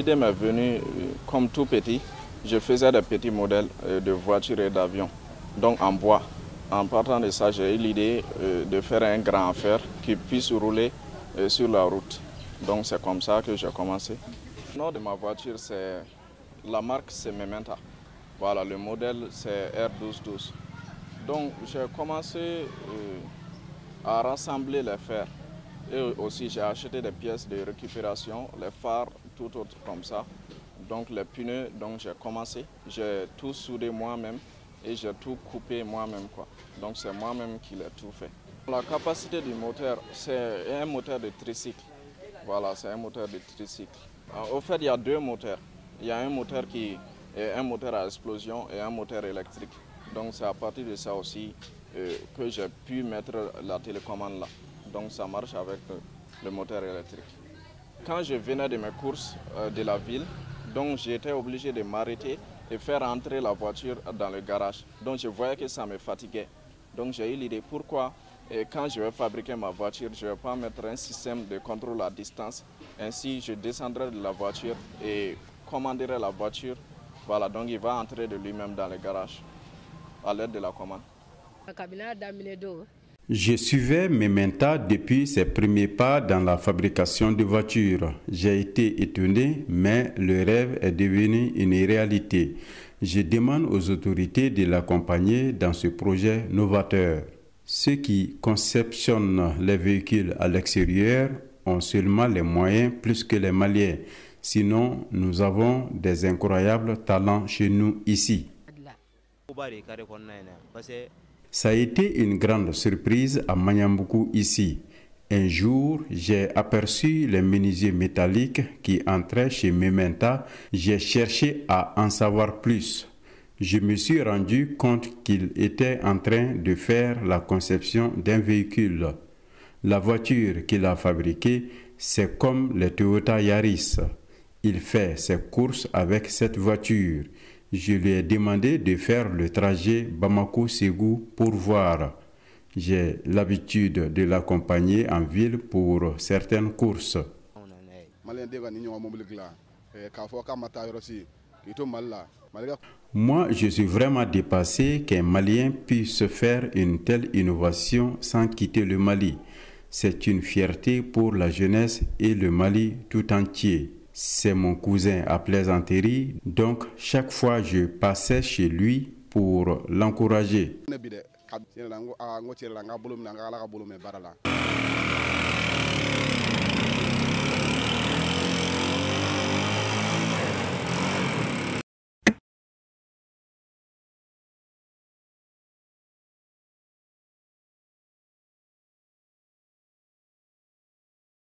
L'idée m'est venue comme tout petit. Je faisais des petits modèles de voitures et d'avions, donc en bois. En partant de ça, j'ai eu l'idée de faire un grand fer qui puisse rouler sur la route. Donc c'est comme ça que j'ai commencé. Le nom de ma voiture, la marque c'est Mementa. Voilà, le modèle c'est R1212. Donc j'ai commencé à rassembler les fers. Et aussi j'ai acheté des pièces de récupération, les phares, tout autre comme ça. Donc les pneus, donc j'ai commencé, j'ai tout soudé moi-même et j'ai tout coupé moi-même, quoi. Donc c'est moi-même qui l'ai tout fait. La capacité du moteur, c'est un moteur de tricycle. Voilà, c'est un moteur de tricycle. Au fait, il y a deux moteurs. Il y a un moteur qui est un moteur à explosion et un moteur électrique. Donc c'est à partir de ça aussi que j'ai pu mettre la télécommande là. Donc ça marche avec le moteur électrique. Quand je venais de mes courses de la ville, donc j'étais obligé de m'arrêter et faire entrer la voiture dans le garage. Donc je voyais que ça me fatiguait. Donc j'ai eu l'idée pourquoi quand je vais fabriquer ma voiture, je ne vais pas mettre un système de contrôle à distance. Ainsi, je descendrai de la voiture et commanderai la voiture. Voilà, donc il va entrer de lui-même dans le garage à l'aide de la commande. Je suivais Mementa depuis ses premiers pas dans la fabrication de voitures. J'ai été étonné, mais le rêve est devenu une réalité. Je demande aux autorités de l'accompagner dans ce projet novateur. Ceux qui conceptionnent les véhicules à l'extérieur ont seulement les moyens plus que les Maliens. Sinon, nous avons des incroyables talents chez nous ici. Ça a été une grande surprise à Manyambuku ici. Un jour, j'ai aperçu les menuisiers métalliques qui entraient chez Mementa. J'ai cherché à en savoir plus. Je me suis rendu compte qu'il était en train de faire la conception d'un véhicule. La voiture qu'il a fabriquée, c'est comme les Toyota Yaris. Il fait ses courses avec cette voiture. Je lui ai demandé de faire le trajet Bamako-Ségou pour voir. J'ai l'habitude de l'accompagner en ville pour certaines courses. Moi, je suis vraiment dépassé qu'un Malien puisse faire une telle innovation sans quitter le Mali. C'est une fierté pour la jeunesse et le Mali tout entier. C'est mon cousin à plaisanterie, donc chaque fois je passais chez lui pour l'encourager.